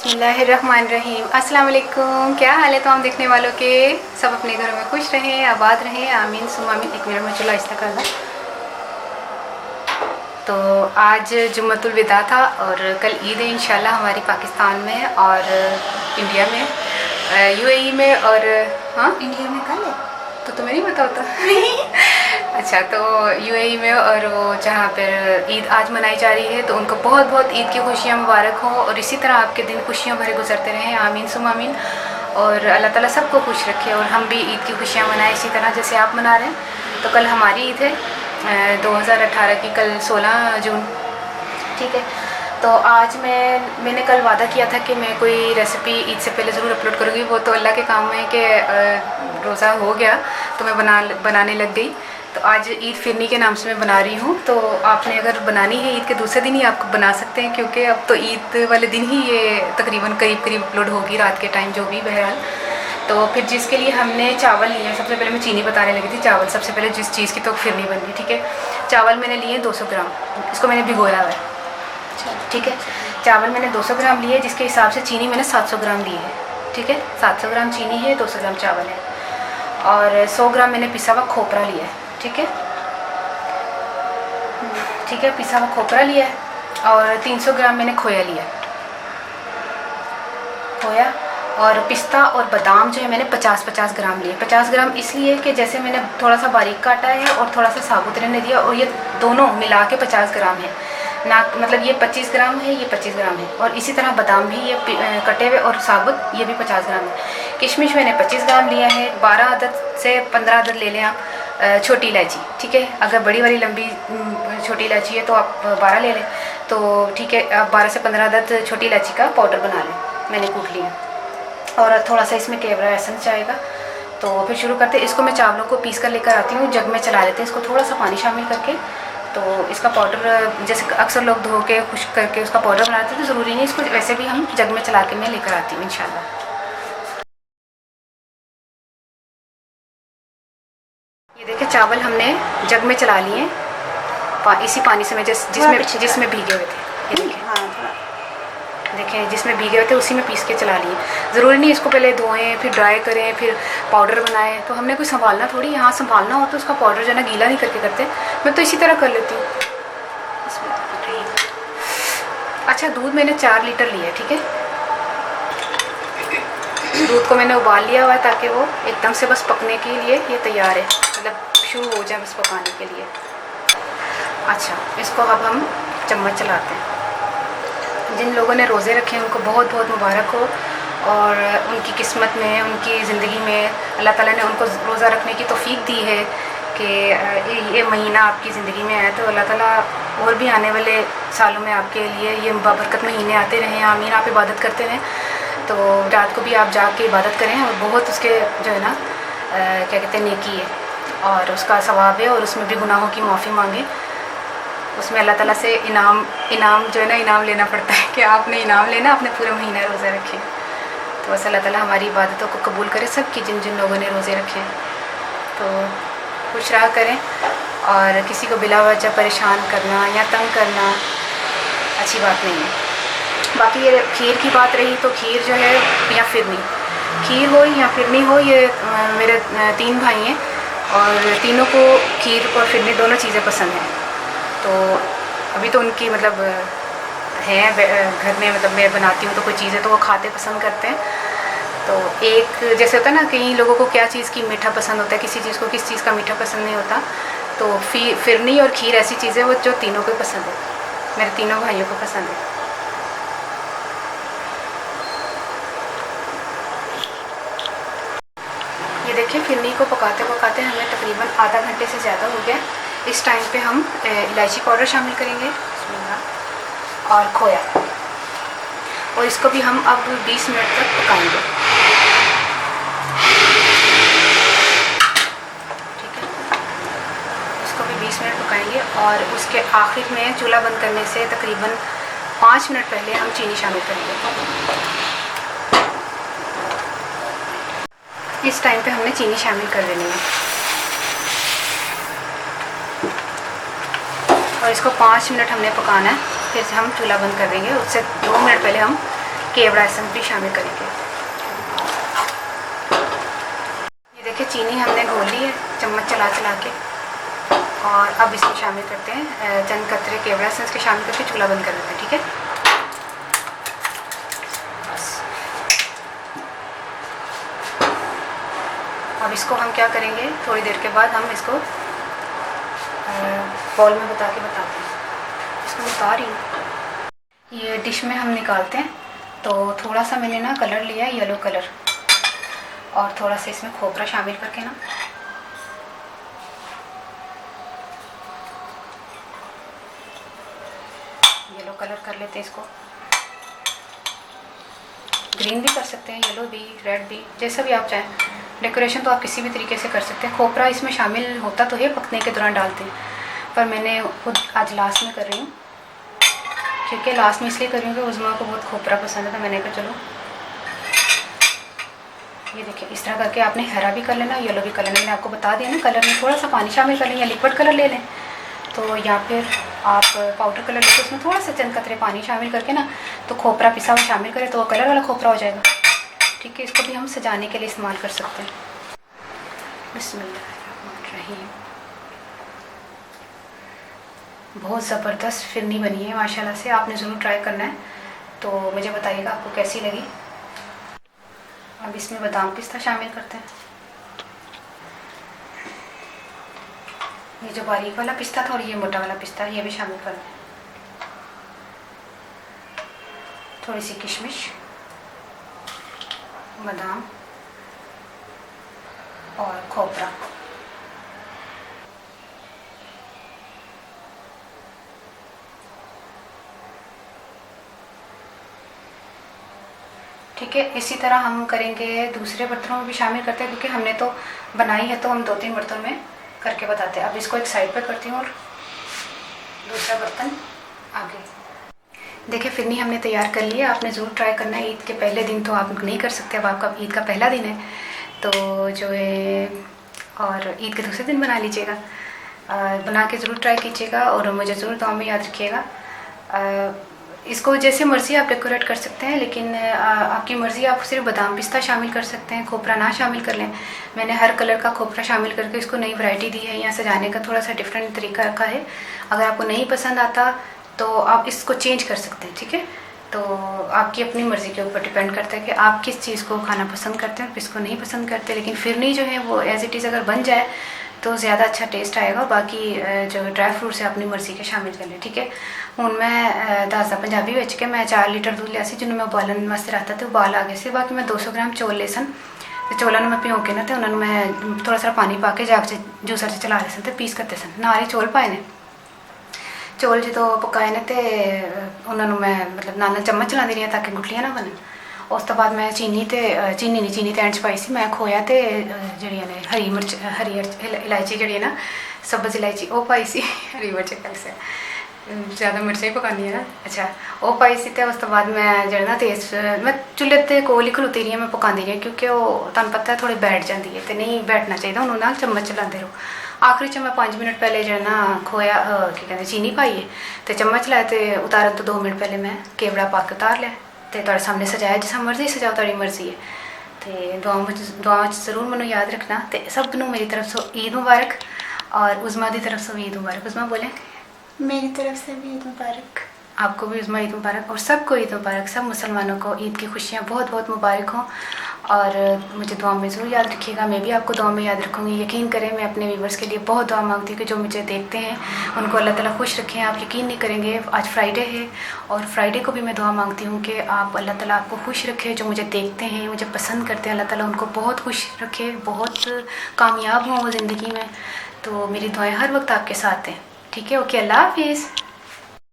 बिस्मिल्लाहिर्रहमानिर्रहीम। अस्सलाम वालेकुम। क्या हाल है तमाम देखने वालों के? सब अपने घरों में खुश रहें, आबाद रहें, आमीन सुम्मा आमीन। एक मिनट में चूल्हा आहिस्ता कर लो। तो आज जुम्मतुल विदा था और कल ईद है इंशाल्लाह हमारी पाकिस्तान में और इंडिया में, यूएई में। और हाँ, इंडिया में कल है तो तुम्हें नहीं पता होता। अच्छा, तो यूएई में और वो जहाँ पर ईद आज मनाई जा रही है, तो उनको बहुत बहुत ईद की खुशियाँ मुबारक हो और इसी तरह आपके दिन खुशियों भरे गुजरते रहें, आमीन सुम आमीन। और अल्लाह ताला सबको खुश रखे और हम भी ईद की खुशियाँ मनाएं इसी तरह जैसे आप मना रहे हैं। तो कल हमारी ईद है 2018 की, कल 16 जून, ठीक है। तो आज मैंने कल वादा किया था कि मैं कोई रेसिपी ईद से पहले ज़रूर अपलोड करूँगी। वो तो अल्लाह के काम है कि रोज़ा हो गया तो मैं बनाने लग गई। तो आज ईद फिरनी के नाम से मैं बना रही हूँ। तो आपने अगर बनानी है ईद के दूसरे दिन ही आप बना सकते हैं, क्योंकि अब तो ईद वाले दिन ही ये तकरीबन करीब अपलोड होगी, रात के टाइम जो भी बहरहाल। तो फिर जिसके लिए हमने चावल लिए, सबसे पहले मैं चीनी बताने लगी थी। चावल सबसे पहले जिस चीज़ की तो फिरनी बन गई, ठीक है। चावल मैंने लिए 200 ग्राम, इसको मैंने भिगोया हुआ है, ठीक है। चावल मैंने 200 ग्राम लिए, जिसके हिसाब से चीनी मैंने 700 ग्राम ली है, ठीक है। 700 ग्राम चीनी है, 200 ग्राम चावल है और 100 ग्राम मैंने पिसा हुआ खोपरा लिया है, ठीक है, ठीक है। पिसा हुआ खोपरा लिया है और 300 ग्राम मैंने खोया लिया, खोया। और पिस्ता और बादाम जो है मैंने 50-50 ग्राम लिए। 50 ग्राम इसलिए कि जैसे मैंने थोड़ा सा बारीक काटा है और थोड़ा सा साबुत रहने दिया, और ये दोनों मिला के 50 ग्राम है ना, मतलब ये 25 ग्राम है, ये 25 ग्राम है। और इसी तरह बादाम भी ये कटे हुए और साबुत, ये भी 50 ग्राम है। किशमिश मैंने 25 ग्राम लिया है। 12 अदद से 15 अदद ले लें आप छोटी इलायची, ठीक है। अगर बड़ी वाली लंबी छोटी इलायची है तो आप 12 ले लें, तो ठीक है। आप 12 से 15 अदद छोटी इलायची का पाउडर बना लें, मैंने कूट लिया। और थोड़ा सा इसमें केवड़ा एसेंस जाएगा। तो फिर शुरू करते हैं। इसको मैं चावलों को पीस कर लेकर आती हूँ, जग में चला लेते हैं इसको थोड़ा सा पानी शामिल करके। तो इसका पाउडर जैसे अक्सर लोग धो के खुश्क करके उसका पाउडर बनाते हैं, तो ज़रूरी नहीं, इसको वैसे भी हम जग में चला के मैं लेकर आती हूँ इंशाल्लाह। ये देखिए चावल हमने जग में चला लिए इसी पानी से, मैं जिसमें भीगे हुए थे, ये देखिए। हाँ, देखें जिसमें भीगे हुए थे उसी में पीस के चला लिए। ज़रूरी नहीं इसको पहले धोएं फिर ड्राई करें फिर पाउडर बनाएं, तो हमने कोई संभालना थोड़ी, यहाँ संभालना हो तो उसका पाउडर जो है ना गीला नहीं करके करते। मैं तो इसी तरह कर लेती हूँ। अच्छा, दूध मैंने 4 लीटर लिया, ठीक है। दूध को मैंने उबाल लिया हुआ है ताकि वो एकदम से बस पकने के लिए ये तैयार है, मतलब शुरू हो जाए बस पकाने के लिए। अच्छा, इसको अब हम चम्मच चलाते हैं। जिन लोगों ने रोज़े रखे हैं उनको बहुत बहुत मुबारक हो, और उनकी किस्मत में, उनकी ज़िंदगी में अल्लाह ताला ने उनको रोज़ा रखने की तौफीक दी है कि ये महीना आपकी ज़िंदगी में आया। तो अल्लाह ताला और भी आने वाले सालों में आपके लिए ये बाबरकत महीने आते रहें, आमीन। आप इबादत करते रहें, तो रात को भी आप जाग के इबादत करें, और बहुत उसके जो है ना क्या कहते हैं नेकी है और उसका सवाब है, और उसमें भी गुनाहों की माफ़ी मांगे। उसमें अल्लाह ताला से इनाम जो है ना, इनाम लेना पड़ता है कि आपने इनाम लेना, आपने पूरा महीना रोज़े रखे। तो बस अल्लाह ताला हमारी इबादतों को कबूल करे, सब की जिन जिन लोगों ने रोज़े रखे। तो खुश रहा करें, और किसी को बिला वजह परेशान करना या तंग करना अच्छी बात नहीं है। बाकी ये खीर की बात रही, तो खीर जो है या फिरनी, खीर हो या फिरनी हो, ये मेरे 3 भाई हैं और तीनों को खीर और फिरनी दोनों चीज़ें पसंद हैं। तो अभी तो उनकी मतलब हैं घर में, मतलब मैं बनाती हूँ तो कोई चीज़ें तो वो खाते पसंद करते हैं। तो एक जैसे होता है ना, कई लोगों को क्या चीज़ की मीठा पसंद होता है, किसी चीज़ को किस चीज़ का मीठा पसंद नहीं होता। तो फिरनी और खीर ऐसी चीज़ें वो जो तीनों को पसंद है, मेरे तीनों भाइयों को पसंद है। ये देखिए फिरनी को पकाते पकाते हमें तकरीबन आधा घंटे से ज़्यादा हो गया। इस टाइम पे हम इलायची पाउडर शामिल करेंगे और खोया, और इसको भी हम अब 20 मिनट तक पकाएंगे, ठीक है। इसको भी 20 मिनट पकाएंगे, और उसके आखिर में चूल्हा बंद करने से तकरीबन 5 मिनट पहले हम चीनी शामिल करेंगे। इस टाइम पे हमने चीनी शामिल कर देनी है, और इसको 5 मिनट हमने पकाना है। फिर हम चूल्हा बंद कर देंगे, उससे 2 मिनट पहले हम केवड़ा एसेंस भी शामिल करेंगे। ये देखिए चीनी हमने घोल ली है चम्मच चला चला के, और अब इसमें शामिल करते हैं चंद कतरे केवड़ा एसेंस के शामिल करके चूल्हा बंद कर देते हैं। ठीक है, अब इसको हम क्या करेंगे, थोड़ी देर के बाद हम इसको बॉल में बताते हैं। इसको बता रही हूँ। ये डिश में हम निकालते हैं, तो थोड़ा सा मैंने ना कलर लिया है येलो कलर, और थोड़ा सा इसमें खोपरा शामिल करके ना येलो कलर कर लेते हैं। इसको ग्रीन भी कर सकते हैं, येलो भी, रेड भी, जैसा भी आप चाहें। डेकोरेशन तो आप किसी भी तरीके से कर सकते हैं। खोपरा इसमें शामिल होता तो है, पकने के दौरान डालते हैं, पर मैंने खुद आज लास्ट में कर रही हूँ, क्योंकि लास्ट में इसलिए कर रही हूँ कि उज़्मा को बहुत खोपरा पसंद है, तो मैंने कहा चलो। ये देखिए इस तरह करके आपने हरा भी कर लेना, येलो भी कर लेना। मैंने आपको बता दिया ना, कलर में थोड़ा सा पानी शामिल कर लें या लिक्विड कलर ले लें, तो या फिर आप पाउडर कलर लेके उसमें थोड़ा सा चंद कतरे पानी शामिल करके ना, तो खोपरा पिसा हुआ शामिल करें तो वो कलर वाला खोपरा हो जाएगा। ठीक है, इसको भी हम सजाने के लिए इस्तेमाल कर सकते हैं। बिस्मिल्लाहिर्रहमानिर्रहीम। बहुत ज़बरदस्त फिरनी बनी है माशाल्लाह से, आपने ज़रूर ट्राई करना है, तो मुझे बताइएगा आपको कैसी लगी। अब इसमें बादाम पिस्ता शामिल करते हैं। ये जो बारीक वाला पिस्ता था और ये मोटा वाला पिस्ता, ये भी शामिल कर दें। थोड़ी सी किशमिश, बादाम और खोपरा। ठीक है, इसी तरह हम करेंगे दूसरे बर्तनों में भी शामिल करते हैं, क्योंकि हमने तो बनाई है तो हम 2-3 बर्तनों में करके बताते हैं। अब इसको एक साइड पे करती हूँ और दूसरा बर्तन आगे। देखिए फिरनी हमने तैयार कर ली है, आपने ज़रूर ट्राई करना है। ईद के पहले दिन तो आप नहीं कर सकते, अब आपका ईद का पहला दिन है, तो जो है, और ईद के दूसरे दिन बना लीजिएगा। बना के ज़रूर ट्राई कीजिएगा और मुझे ज़रूर दुआ में याद रखिएगा। इसको जैसे मर्ज़ी आप डेकोरेट कर सकते हैं, लेकिन आपकी मर्ज़ी, आप सिर्फ बादाम पिस्ता शामिल कर सकते हैं, खोपरा ना शामिल कर लें। मैंने हर कलर का खोपरा शामिल करके इसको नई वैरायटी दी है। यहाँ सजाने का थोड़ा सा डिफरेंट तरीका रखा है। अगर आपको नहीं पसंद आता तो आप इसको चेंज कर सकते हैं। ठीक है, तो आपकी अपनी मर्ज़ी के ऊपर डिपेंड करता है कि आप किस चीज़ को खाना पसंद करते हैं, किसको नहीं पसंद करते। लेकिन फिरनी जो है वो एज़ इट इज़ अगर बन जाए तो ज़्यादा अच्छा टेस्ट आएगा। बाकी जो ड्राई फ्रूट्स है अपनी मर्ज़ी के शामिल कर लें। ठीक है, हूँ मैं दसदा पंजाबी विच के मैं 4 लीटर दूध लिया, जिन्होंने मैं उबालन वास्ते रखता, तो उबाल आ गए से। बाकी मैं 200 ग्राम चौल ले सन, तो चौलों मैं भिओ के ना, तो उन्होंने मैं थोड़ा सा पानी पा के जाग जूसर च चला रहे सन, तो पीस करते सन। नाल ही चौल पाए ने, चौल जो पकाए ने, तो उन्होंने मैं मतलब नाल चम्मच चलाती रही ताकि गुठलियाँ ना बनन। उस तो बाद मैं चीनी तो एंड च पाई सी, मैं खोया तो जड़ियाँ ने हरी मिर्च, हरी इलायची जी ना, सब्ज़ इलायची वो पाई सी, हरी मिर्च कल से ज़्यादा मिर्चा ही पकानी है ना। अच्छा, वो पाई सी, तो उस तो बाद मैं जो ना तेज मैं चुल्हे ते कोल ही खलोती रही, मैं पकाती रही, क्योंकि वो तुहानू पता है थोड़ी बैठ जाती है, तो नहीं बैठना चाहिए, उन्होंने ना चम्मच चलाते रहो। आखिरी च मैं 5 मिनट पहले जो ना खोया की कहते चीनी पाई है, तो चम्मच लाया, तो उतारन तो 2 मिनट पहले मैं केवड़ा पा के उतार लिया, तो तुहाडे सामने सजाया। जिस मर्जी सजाओ, तुहाडी मर्जी है। तो दुआ जरूर मैनू याद रखना। तो सब नू मेरी तरफ से ईद मुबारक, और उज़्मा की तरफ से भी ईद मुबारक। उज़्मा बोले, मेरी तरफ से भी ईद मुबारक। आपको भी उज़्मा ईद मुबारक, और सबको ईद मुबारक। सब मुसलमानों को ईद की खुशियाँ बहुत बहुत मुबारक हों, और मुझे दुआ में ज़रूर याद रखिएगा। मैं भी आपको दुआ में याद रखूँगी। यकीन करें, मैं अपने व्यूवर्स के लिए बहुत दुआ मांगती हूँ कि जो मुझे देखते हैं उनको अल्लाह ताला खुश रखें। आप यकीन नहीं करेंगे, आज फ्राइडे है, और फ्राइडे को भी मैं दुआ मांगती हूँ कि आप अल्लाह ताला आपको खुश रखे। जो मुझे देखते हैं, मुझे पसंद करते हैं, अल्लाह ताला उनको बहुत खुश रखे, बहुत कामयाब हों वो ज़िंदगी में। तो मेरी दुआएँ हर वक्त आपके साथ हैं। ठीक है, ओके, अल्लाह हाफिज़।